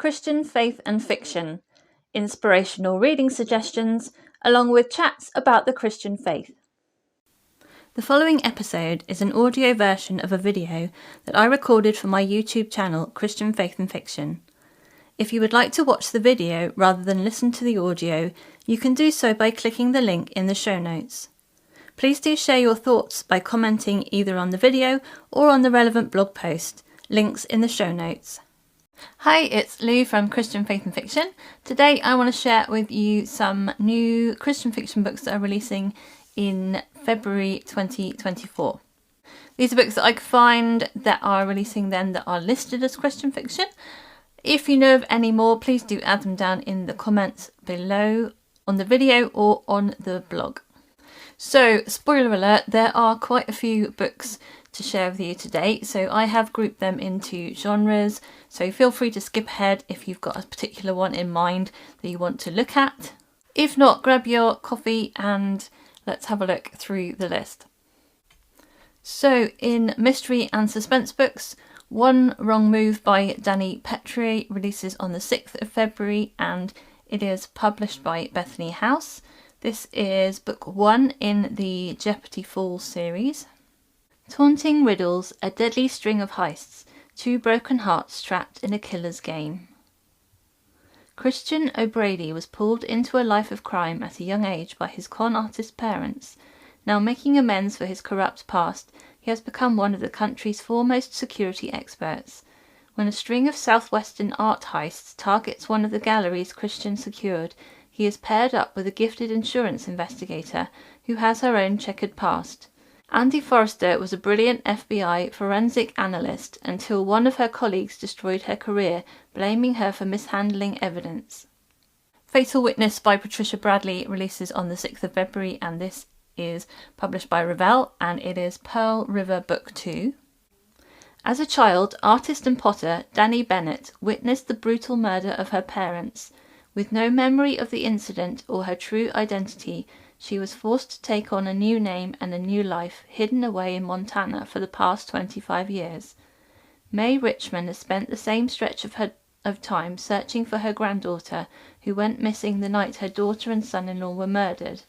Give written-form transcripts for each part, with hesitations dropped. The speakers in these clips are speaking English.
Christian faith and fiction, inspirational reading suggestions, along with chats about the Christian faith. The following episode is an audio version of a video that I recorded for my YouTube channel, Christian Faith and Fiction. If you would like to watch the video rather than listen to the audio, you can do so by clicking the link in the show notes. Please do share your thoughts by commenting either on the video or on the relevant blog post, links in the show notes. Hi, it's Lou from Christian Faith and Fiction. Today I want to share with you some new Christian fiction books that are releasing in February 2024. These are books that I could find that are releasing then that are listed as Christian fiction. If you know of any more, please do add them down in the comments below on the video or on the blog. So, spoiler alert, there are quite a few books to share with you today, so I have grouped them into genres, so feel free to skip ahead if you've got a particular one in mind that you want to look at. If not, grab your coffee and let's have a look through the list. So, in mystery and suspense books, One Wrong Move by Dani Pettrey releases on the 6th of February and it is published by Bethany House. This is book 1 in the Jeopardy Falls series. Taunting riddles, a deadly string of heists, two broken hearts trapped in a killer's game. Christian O'Brady was pulled into a life of crime at a young age by his con artist parents. Now making amends for his corrupt past, he has become one of the country's foremost security experts. When a string of southwestern art heists targets one of the galleries Christian secured, he is paired up with a gifted insurance investigator who has her own checkered past. Andy Forrester was a brilliant FBI forensic analyst until one of her colleagues destroyed her career, blaming her for mishandling evidence. Fatal Witness by Patricia Bradley releases on the 6th of February and this is published by Revell and it is Pearl River Book 2. As a child, artist and potter Dani Bennett witnessed the brutal murder of her parents. With no memory of the incident or her true identity, she was forced to take on a new name and a new life, hidden away in Montana for the past 25 years. Mae Richmond has spent the same stretch of time searching for her granddaughter, who went missing the night her daughter and son-in-law were murdered.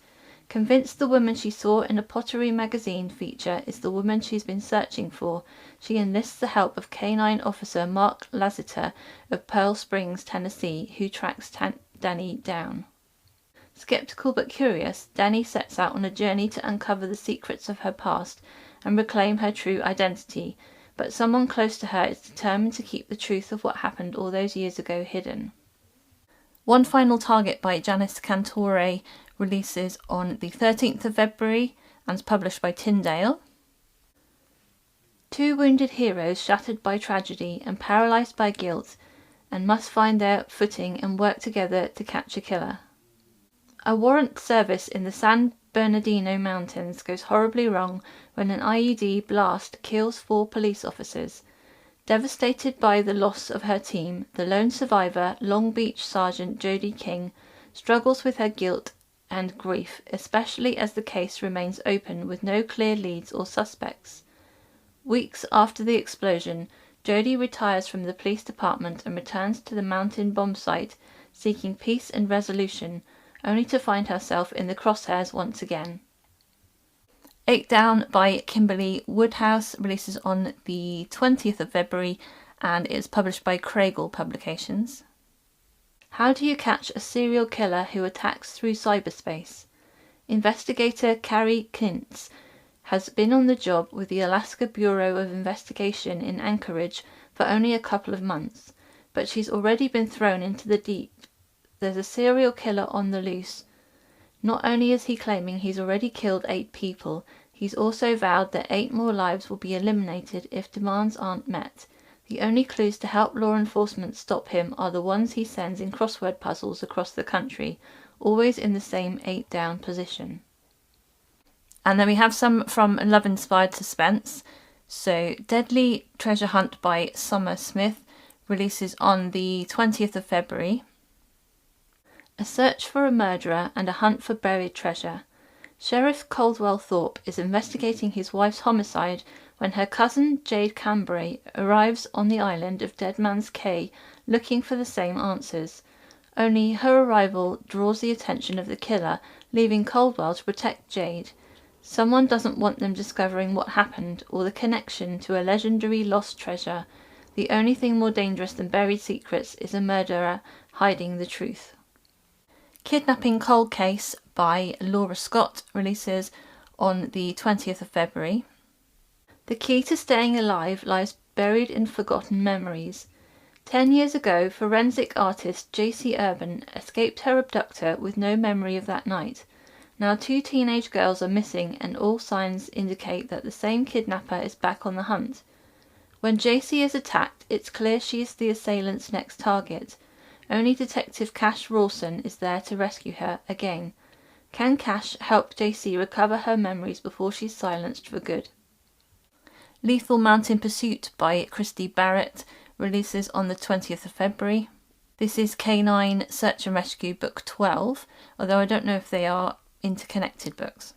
Convinced the woman she saw in a Pottery magazine feature is the woman she's been searching for, she enlists the help of canine officer Mark Lassiter of Pearl Springs, Tennessee, who tracks Dani down. Skeptical but curious, Dani sets out on a journey to uncover the secrets of her past and reclaim her true identity, but someone close to her is determined to keep the truth of what happened all those years ago hidden. One Final Target by Janice Cantore releases on the 13th of February and is published by Tyndale. Two wounded heroes shattered by tragedy and paralysed by guilt and must find their footing and work together to catch a killer. A warrant service in the San Bernardino Mountains goes horribly wrong when an IED blast kills 4 police officers. Devastated by the loss of her team, the lone survivor, Long Beach Sergeant Jodie King, struggles with her guilt and grief, especially as the case remains open with no clear leads or suspects. Weeks after the explosion, Jodie retires from the police department and returns to the mountain bomb site, seeking peace and resolution, only to find herself in the crosshairs once again. 8 Down by Kimberly Woodhouse releases on the 20th of February and is published by Craigle Publications. How do you catch a serial killer who attacks through cyberspace? Investigator Carrie Kintz has been on the job with the Alaska Bureau of Investigation in Anchorage for only a couple of months, but she's already been thrown into the deep. There's a serial killer on the loose. Not only is he claiming he's already killed 8 people, he's also vowed that 8 more lives will be eliminated if demands aren't met. The only clues to help law enforcement stop him are the ones he sends in crossword puzzles across the country, always in the same 8 down position. And then we have some from love-inspired suspense. So Deadly Treasure Hunt by Sommer Smith releases on the 20th of February. A search for a murderer and a hunt for buried treasure. Sheriff Caldwell Thorpe is investigating his wife's homicide when her cousin Jade Cambray arrives on the island of Dead Man's Cay looking for the same answers. Only her arrival draws the attention of the killer, leaving Caldwell to protect Jade. Someone doesn't want them discovering what happened or the connection to a legendary lost treasure. The only thing more dangerous than buried secrets is a murderer hiding the truth. Kidnapping Cold Case by Laura Scott releases on the 20th of February. The key to staying alive lies buried in forgotten memories. 10 years ago, forensic artist Jaycee Urban escaped her abductor with no memory of that night. Now 2 teenage girls are missing and all signs indicate that the same kidnapper is back on the hunt. When Jaycee is attacked, it's clear she is the assailant's next target. Only Detective Cash Rawson is there to rescue her again. Can Cash help Jaycee recover her memories before she's silenced for good? Lethal Mountain Pursuit by Christy Barritt releases on the 20th of February. This is Canine Search and Rescue Book 12, although I don't know if they are interconnected books.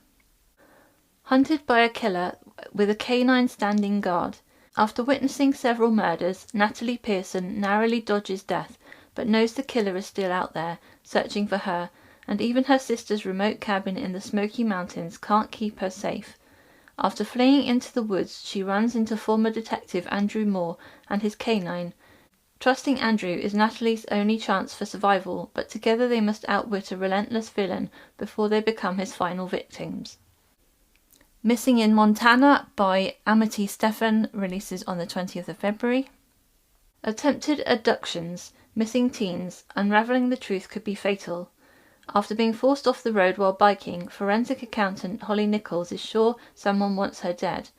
Hunted by a killer with a canine standing guard. After witnessing several murders, Natalie Pearson narrowly dodges death, but knows the killer is still out there, searching for her, and even her sister's remote cabin in the Smoky Mountains can't keep her safe. After fleeing into the woods, she runs into former detective Andrew Moore and his canine. Trusting Andrew is Natalie's only chance for survival, but together they must outwit a relentless villain before they become his final victims. Missing in Montana by Amity Steffen releases on the 20th of February. Attempted abductions, missing teens, unravelling the truth could be fatal. After being forced off the road while biking, forensic accountant Holly Nichols is sure someone wants her dead.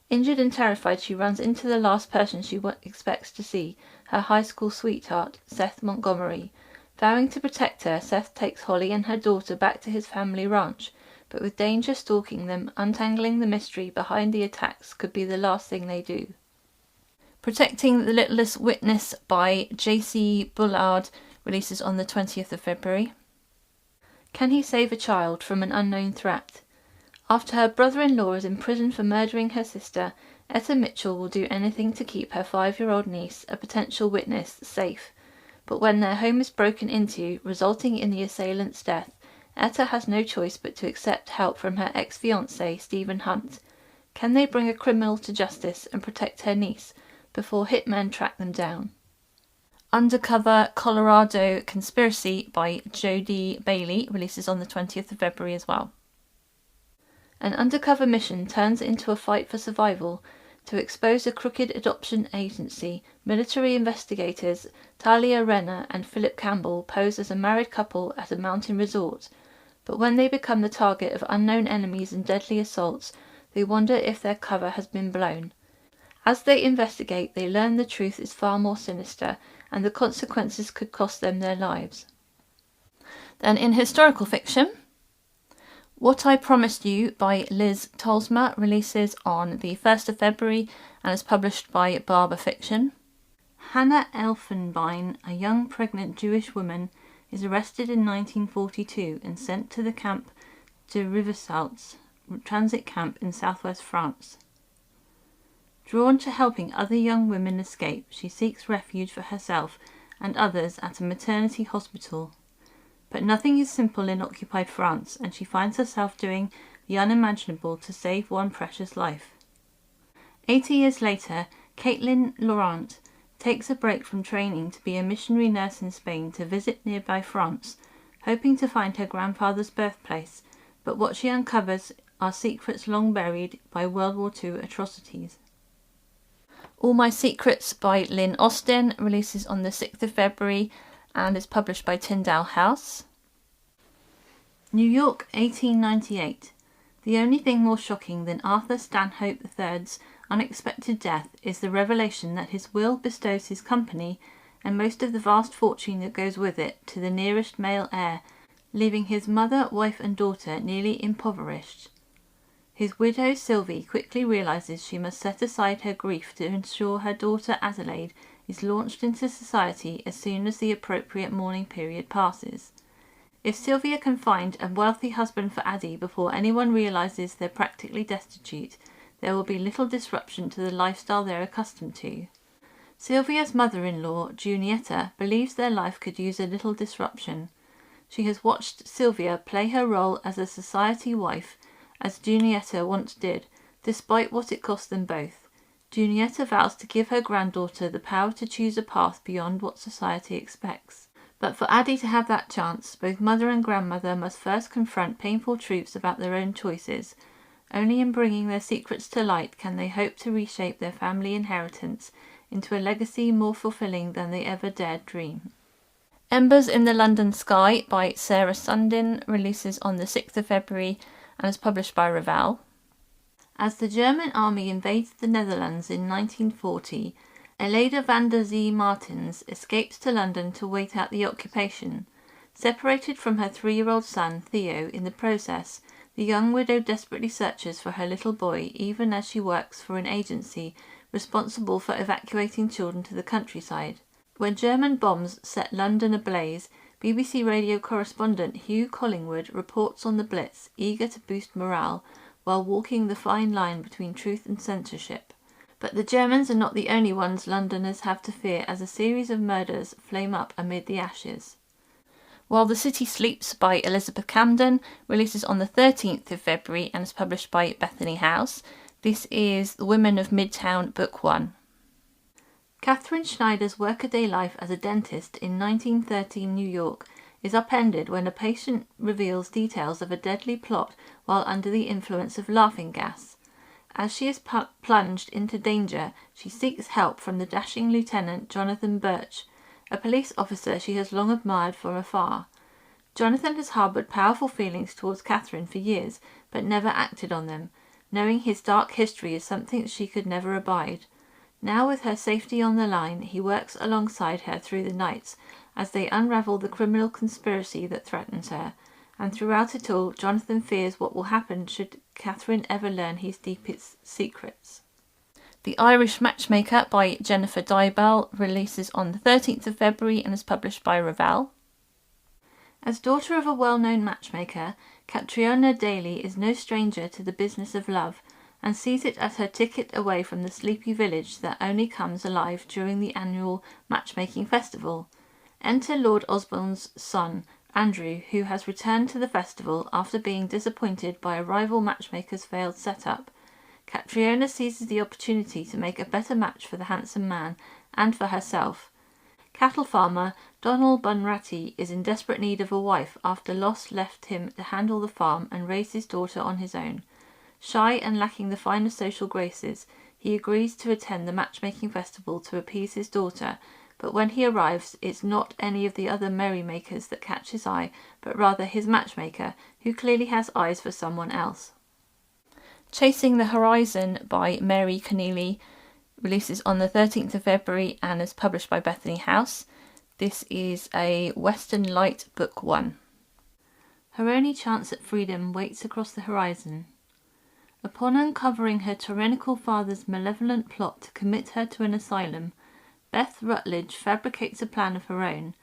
Injured and terrified, she runs into the last person she expects to see, her high school sweetheart, Seth Montgomery. Vowing to protect her, Seth takes Holly and her daughter back to his family ranch, but with danger stalking them, untangling the mystery behind the attacks could be the last thing they do. Protecting the Littlest Witness by Jaycee Bullard releases on the 20th of February. Can he save a child from an unknown threat? After her brother-in-law is imprisoned for murdering her sister, Etta Mitchell will do anything to keep her 5-year-old niece, a potential witness, safe. But when their home is broken into, resulting in the assailant's death, Etta has no choice but to accept help from her ex-fiancé, Stephen Hunt. Can they bring a criminal to justice and protect her niece before hitmen track them down? Undercover Colorado Conspiracy by Jodie Bailey releases on the 20th of February as well. An undercover mission turns into a fight for survival. To expose a crooked adoption agency, military investigators Talia Renner and Philip Campbell pose as a married couple at a mountain resort. But when they become the target of unknown enemies and deadly assaults, they wonder if their cover has been blown. As they investigate, they learn the truth is far more sinister, and the consequences could cost them their lives. Then in historical fiction, What I Promised You by Liz Tolsma releases on the 1st of February and is published by Barber Fiction. Hannah Elfenbein, a young pregnant Jewish woman, is arrested in 1942 and sent to the Camp de Rivesaltes transit camp in southwest France. Drawn to helping other young women escape, she seeks refuge for herself and others at a maternity hospital. But nothing is simple in occupied France, and she finds herself doing the unimaginable to save one precious life. 80 years later, Caitlin Laurent takes a break from training to be a missionary nurse in Spain to visit nearby France, hoping to find her grandfather's birthplace, but what she uncovers are secrets long buried by World War II atrocities. All My Secrets by Lynn Austin releases on the 6th of February and is published by Tyndale House. New York, 1898. The only thing more shocking than Arthur Stanhope III's unexpected death is the revelation that his will bestows his company and most of the vast fortune that goes with it to the nearest male heir, leaving his mother, wife and daughter nearly impoverished. His widow Sylvie quickly realizes she must set aside her grief to ensure her daughter Adelaide is launched into society as soon as the appropriate mourning period passes. If Sylvia can find a wealthy husband for Addie before anyone realizes they're practically destitute, there will be little disruption to the lifestyle they're accustomed to. Sylvia's mother-in-law, Junietta, believes their life could use a little disruption. She has watched Sylvia play her role as a society wife, as Junietta once did, despite what it cost them both. Junietta vows to give her granddaughter the power to choose a path beyond what society expects. But for Addie to have that chance, both mother and grandmother must first confront painful truths about their own choices. Only in bringing their secrets to light can they hope to reshape their family inheritance into a legacy more fulfilling than they ever dared dream. Embers in the London Sky by Sarah Sundin releases on the 6th of February and is published by Raval. As the German army invaded the Netherlands in 1940, Eleda van der Zee Martins escaped to London to wait out the occupation. Separated from her 3-year-old son, Theo, in the process, the young widow desperately searches for her little boy even as she works for an agency responsible for evacuating children to the countryside. When German bombs set London ablaze, BBC radio correspondent Hugh Collingwood reports on the Blitz, eager to boost morale, while walking the fine line between truth and censorship. But the Germans are not the only ones Londoners have to fear as a series of murders flame up amid the ashes. While the City Sleeps by Elizabeth Camden releases on the 13th of February and is published by Bethany House. This is The Women of Midtown, Book 1. Catherine Schneider's workaday life as a dentist in 1913 New York is upended when a patient reveals details of a deadly plot while under the influence of laughing gas. As she is plunged into danger, she seeks help from the dashing Lieutenant Jonathan Birch, a police officer she has long admired from afar. Jonathan has harboured powerful feelings towards Catherine for years, but never acted on them, knowing his dark history is something she could never abide. Now, with her safety on the line, he works alongside her through the nights as they unravel the criminal conspiracy that threatens her, and throughout it all, Jonathan fears what will happen should Catherine ever learn his deepest secrets. The Irish Matchmaker by Jennifer Deibel releases on the 13th of February and is published by Raval. As daughter of a well-known matchmaker, Catriona Daly is no stranger to the business of love, and sees it as her ticket away from the sleepy village that only comes alive during the annual matchmaking festival. Enter Lord Osborne's son, Andrew, who has returned to the festival after being disappointed by a rival matchmaker's failed setup. Catriona seizes the opportunity to make a better match for the handsome man and for herself. Cattle farmer Donald Bunratty is in desperate need of a wife after Loss left him to handle the farm and raise his daughter on his own. Shy and lacking the finer social graces, he agrees to attend the matchmaking festival to appease his daughter, but when he arrives, it's not any of the other merrymakers that catch his eye, but rather his matchmaker, who clearly has eyes for someone else. Chasing the Horizon by Mary Connealy releases on the 13th of February and is published by Bethany House. This is a Western Light Book 1. Her only chance at freedom waits across the horizon. Upon uncovering her tyrannical father's malevolent plot to commit her to an asylum, Beth Rutledge fabricates a plan of her own.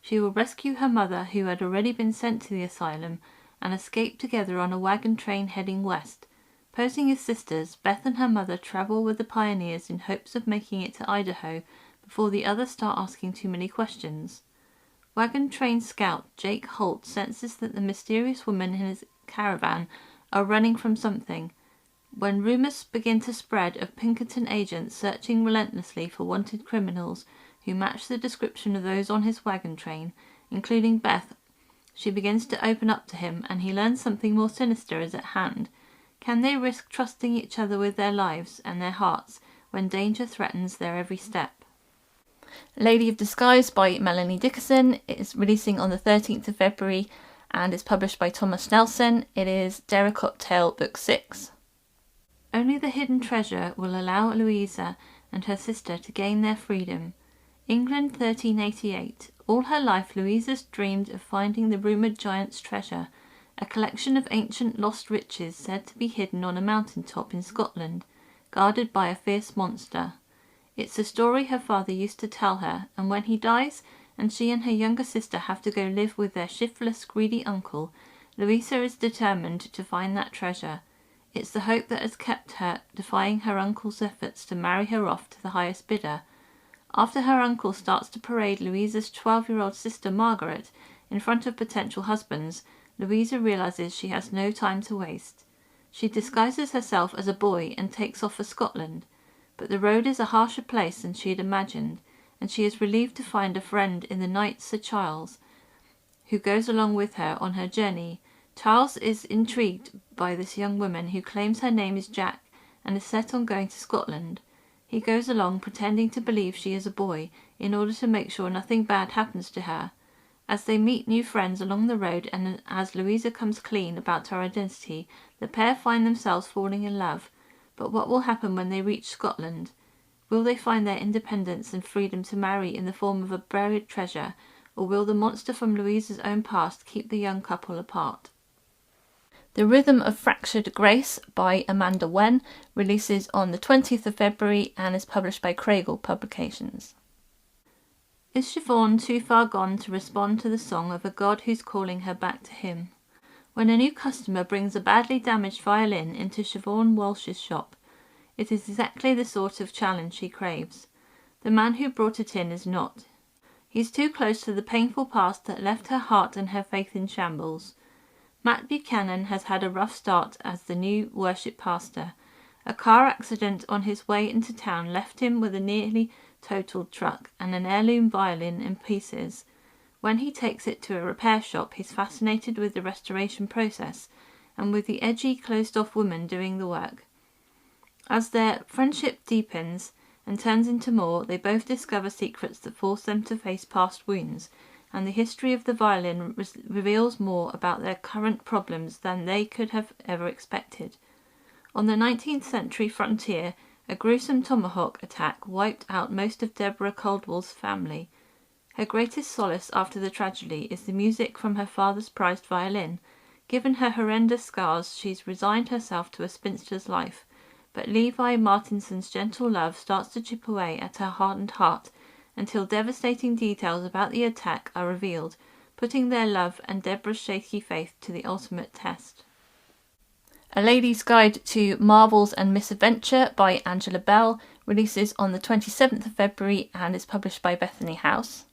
She will rescue her mother, who had already been sent to the asylum, and escape together on a wagon train heading west. Posing as sisters, Beth and her mother travel with the pioneers in hopes of making it to Idaho before the others start asking too many questions. Wagon train scout Jake Holt senses that the mysterious women in his caravan are running from something. When rumours begin to spread of Pinkerton agents searching relentlessly for wanted criminals who match the description of those on his wagon train, including Beth, she begins to open up to him, and he learns something more sinister is at hand. Can they risk trusting each other with their lives and their hearts when danger threatens their every step? Lady of Disguise by Melanie Dickerson is releasing on the 13th of February and is published by Thomas Nelson. It is Derricott Tale Book 6. Only the hidden treasure will allow Louisa and her sister to gain their freedom. England 1388. All her life Louisa's dreamed of finding the rumoured giant's treasure, a collection of ancient lost riches said to be hidden on a mountain top in Scotland, guarded by a fierce monster. It's a story her father used to tell her, and when he dies and she and her younger sister have to go live with their shiftless, greedy uncle, Louisa is determined to find that treasure. It's the hope that has kept her defying her uncle's efforts to marry her off to the highest bidder. After her uncle starts to parade Louisa's 12-year-old sister Margaret in front of potential husbands, Louisa realizes she has no time to waste. She disguises herself as a boy and takes off for Scotland, but the road is a harsher place than she had imagined, and she is relieved to find a friend in the knight Sir Charles, who goes along with her on her journey. Charles is intrigued by this young woman who claims her name is Jack and is set on going to Scotland. He goes along pretending to believe she is a boy in order to make sure nothing bad happens to her. As they meet new friends along the road and as Louisa comes clean about her identity, the pair find themselves falling in love. But what will happen when they reach Scotland? Will they find their independence and freedom to marry in the form of a buried treasure, or will the monster from Louisa's own past keep the young couple apart? The Rhythm of Fractured Grace by Amanda Wen releases on the 20th of February and is published by Craigle Publications. Is Siobhan too far gone to respond to the song of a god who's calling her back to him? When a new customer brings a badly damaged violin into Siobhan Walsh's shop, it is exactly the sort of challenge she craves. The man who brought it in is not. He's too close to the painful past that left her heart and her faith in shambles. Matt Buchanan has had a rough start as the new worship pastor. A car accident on his way into town left him with a nearly totaled truck and an heirloom violin in pieces. When he takes it to a repair shop, he's fascinated with the restoration process and with the edgy, closed-off woman doing the work. As their friendship deepens and turns into more, they both discover secrets that force them to face past wounds, and the history of the violin reveals more about their current problems than they could have ever expected. On the 19th century frontier, a gruesome tomahawk attack wiped out most of Deborah Caldwell's family. Her greatest solace after the tragedy is the music from her father's prized violin. Given her horrendous scars, she's resigned herself to a spinster's life, but Levi Martinson's gentle love starts to chip away at her hardened heart, until devastating details about the attack are revealed, putting their love and Deborah's shaky faith to the ultimate test. A Lady's Guide to Marvels and Misadventure by Angela Bell releases on the 27th of February and is published by Bethany House.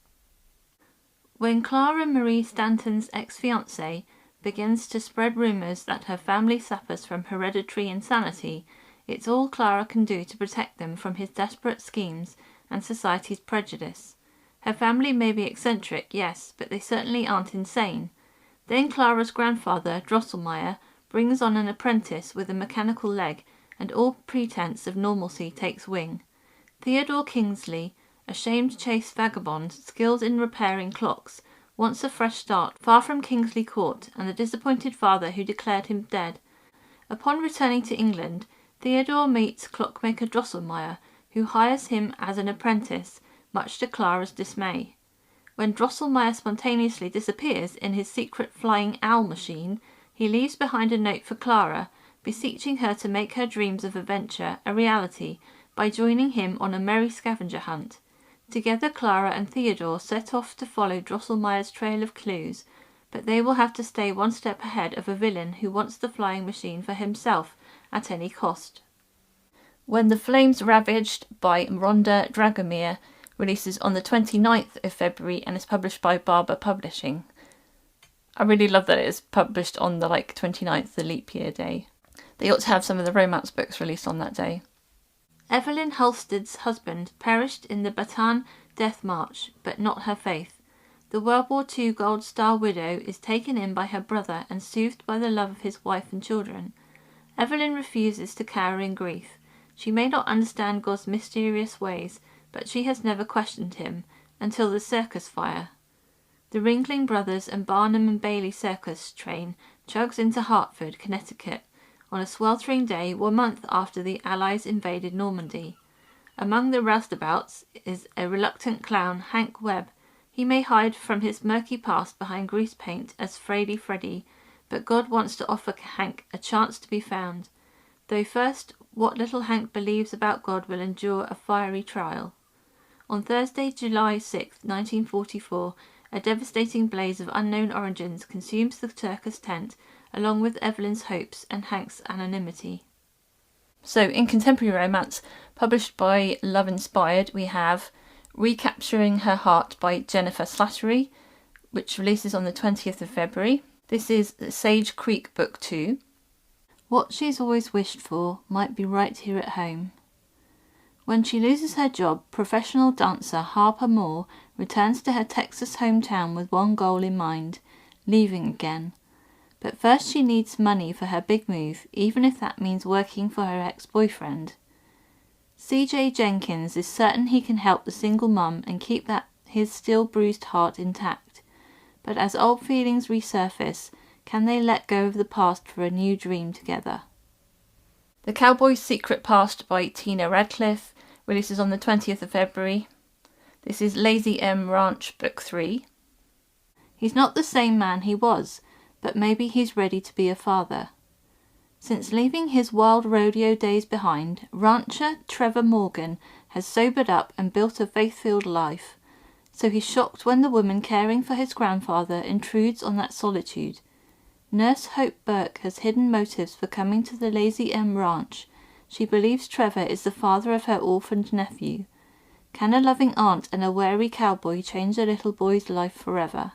When Clara Marie Stanton's ex-fiancé begins to spread rumours that her family suffers from hereditary insanity, it's all Clara can do to protect them from his desperate schemes and society's prejudice. Her family may be eccentric, yes, but they certainly aren't insane. Then Clara's grandfather, Drosselmeyer, brings on an apprentice with a mechanical leg, and all pretense of normalcy takes wing. Theodore Kingsley, a shamed-chased vagabond skilled in repairing clocks, wants a fresh start far from Kingsley Court and the disappointed father who declared him dead. Upon returning to England, Theodore meets clockmaker Drosselmeyer, who hires him as an apprentice, much to Clara's dismay. When Drosselmeyer spontaneously disappears in his secret flying owl machine, he leaves behind a note for Clara, beseeching her to make her dreams of adventure a reality by joining him on a merry scavenger hunt. Together Clara and Theodore set off to follow Drosselmeyer's trail of clues, but they will have to stay one step ahead of a villain who wants the flying machine for himself at any cost. When the Flames Ravaged by Rhonda Dragomir releases on the 29th of February and is published by Barber Publishing. I really love that it is published on the 29th, the leap year day. They ought to have some of the romance books released on that day. Evelyn Halstead's husband perished in the Bataan Death March, but not her faith. The World War II Gold Star widow is taken in by her brother and soothed by the love of his wife and children. Evelyn refuses to cower in grief. She may not understand God's mysterious ways, but she has never questioned him, until the circus fire. The Ringling Brothers and Barnum and Bailey circus train chugs into Hartford, Connecticut, on a sweltering day 1 month after the Allies invaded Normandy. Among the roustabouts is a reluctant clown, Hank Webb. He may hide from his murky past behind grease paint as Frady Freddy, but God wants to offer Hank a chance to be found. Though first, what little Hank believes about God will endure a fiery trial. On Thursday, July 6, 1944, a devastating blaze of unknown origins consumes the circus tent along with Evelyn's hopes and Hank's anonymity. So, in contemporary romance, published by Love Inspired, we have Recapturing Her Heart by Jennifer Slattery, which releases on the 20th of February. This is Sage Creek Book 2. What she's always wished for might be right here at home. When she loses her job, professional dancer Harper Moore returns to her Texas hometown with one goal in mind, leaving again. But first she needs money for her big move, even if that means working for her ex-boyfriend. C.J. Jenkins is certain he can help the single mum and keep his still bruised heart intact. But as old feelings resurface, can they let go of the past for a new dream together? The Cowboy's Secret Past by Tina Radcliffe releases on the 20th of February. This is Lazy M Ranch Book 3. He's not the same man he was, but maybe he's ready to be a father. Since leaving his wild rodeo days behind, rancher Trevor Morgan has sobered up and built a faith-filled life. So he's shocked when the woman caring for his grandfather intrudes on that solitude. Nurse Hope Burke has hidden motives for coming to the Lazy M Ranch. She believes Trevor is the father of her orphaned nephew. Can a loving aunt and a wary cowboy change a little boy's life forever?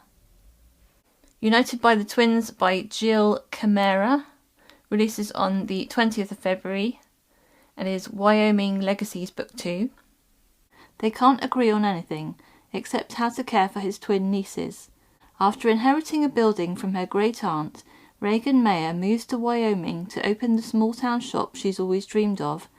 United by the Twins by Jill Camara releases on the 20th of February and is Wyoming Legacies Book 2. They can't agree on anything, except how to care for his twin nieces. After inheriting a building from her great-aunt, Reagan Mayer moves to Wyoming to open the small-town shop she's always dreamed of.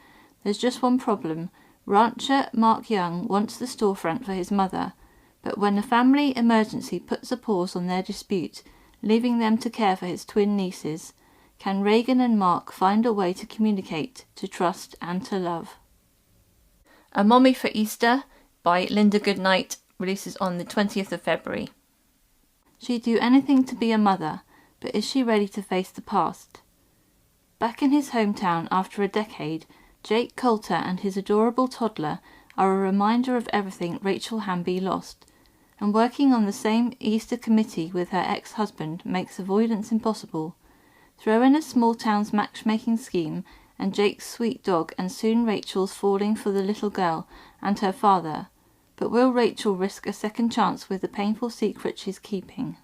There's just one problem. Rancher Mark Young wants the storefront for his mother, but when a family emergency puts a pause on their dispute, leaving them to care for his twin nieces, can Reagan and Mark find a way to communicate, to trust and to love? A Mommy for Easter by Linda Goodnight releases on the 20th of February. She'd do anything to be a mother, but is she ready to face the past? Back in his hometown after a decade, Jake Coulter and his adorable toddler are a reminder of everything Rachel Hamby lost, and working on the same Easter committee with her ex-husband makes avoidance impossible. Throw in a small town's matchmaking scheme and Jake's sweet dog, and soon Rachel's falling for the little girl and her father. But will Rachel risk a second chance with the painful secret she's keeping?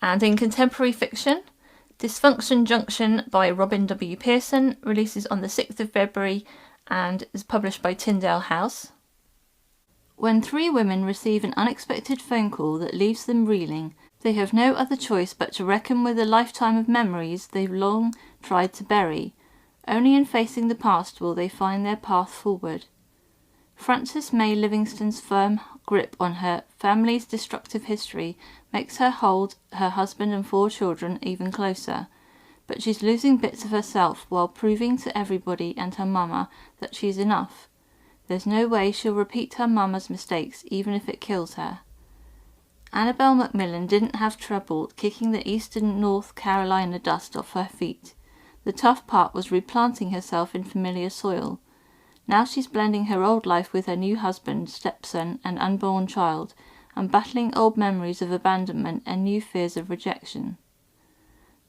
And in contemporary fiction, Dysfunction Junction by Robin W. Pearson releases on the 6th of February and is published by Tyndale House. When three women receive an unexpected phone call that leaves them reeling, they have no other choice but to reckon with a lifetime of memories they've long tried to bury. Only in facing the past will they find their path forward. Frances May Livingston's firm grip on her family's destructive history makes her hold her husband and 4 children even closer, but she's losing bits of herself while proving to everybody and her mama that she's enough. There's no way she'll repeat her mama's mistakes even if it kills her. Annabelle Macmillan didn't have trouble kicking the eastern North Carolina dust off her feet. The tough part was replanting herself in familiar soil. Now she's blending her old life with her new husband, stepson, and unborn child, and battling old memories of abandonment and new fears of rejection.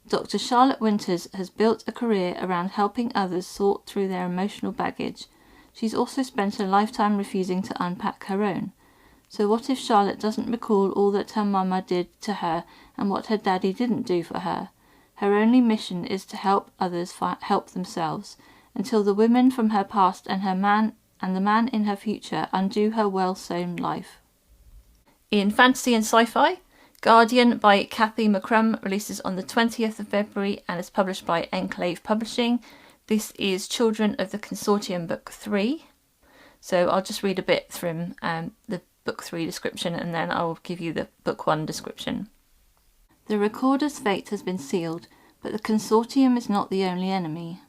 Dr. Charlotte Winters has built a career around helping others sort through their emotional baggage. She's also spent a lifetime refusing to unpack her own. So what if Charlotte doesn't recall all that her mama did to her and what her daddy didn't do for her? Her only mission is to help others help themselves, until the women from her past and the man in her future undo her well-sown life. In fantasy and sci-fi, Guardian by Kathy McCrum releases on the 20th of February and is published by Enclave Publishing. This is Children of the Consortium Book 3. So I'll just read a bit from the Book 3 description and then I'll give you the Book 1 description. The Recorder's fate has been sealed, but the Consortium is not the only enemy.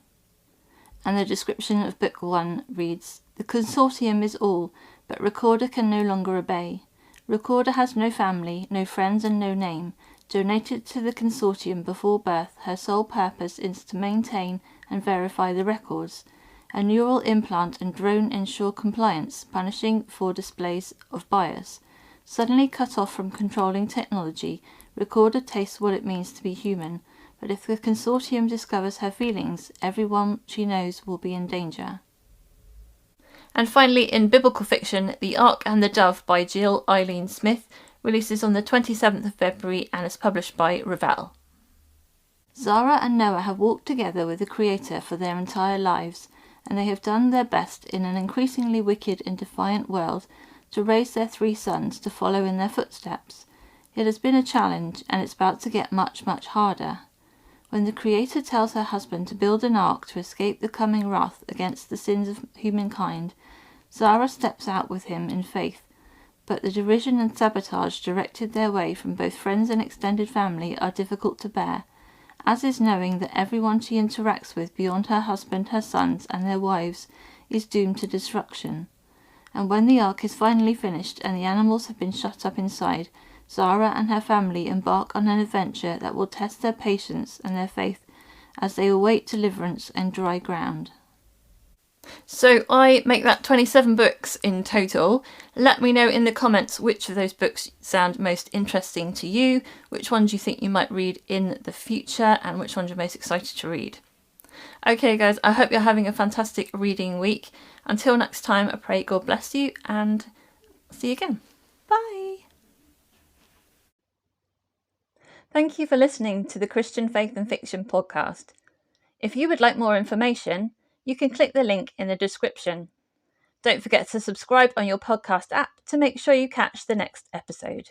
And the description of Book 1 reads, The Consortium is all, but Recorder can no longer obey. Recorder has no family, no friends and no name. Donated to the Consortium before birth, her sole purpose is to maintain and verify the records. A neural implant and drone ensure compliance, punishing for displays of bias. Suddenly cut off from controlling technology, Recorder tastes what it means to be human, but if the consortium discovers her feelings, everyone she knows will be in danger. And finally, in biblical fiction, The Ark and the Dove by Jill Eileen Smith releases on the 27th of February and is published by Revell. Zara and Noah have walked together with the Creator for their entire lives, and they have done their best in an increasingly wicked and defiant world to raise their 3 sons to follow in their footsteps. It has been a challenge, and it's about to get much, much harder. When the Creator tells her husband to build an ark to escape the coming wrath against the sins of humankind, Zara steps out with him in faith, but the derision and sabotage directed their way from both friends and extended family are difficult to bear, as is knowing that everyone she interacts with beyond her husband, her sons, and their wives is doomed to destruction. And when the ark is finally finished and the animals have been shut up inside, Zara and her family embark on an adventure that will test their patience and their faith as they await deliverance and dry ground. So I make that 27 books in total. Let me know in the comments which of those books sound most interesting to you, which ones you think you might read in the future, and which ones you're most excited to read. Okay guys, I hope you're having a fantastic reading week. Until next time, I pray God bless you, and see you again. Bye! Thank you for listening to the Christian Faith and Fiction podcast. If you would like more information, you can click the link in the description. Don't forget to subscribe on your podcast app to make sure you catch the next episode.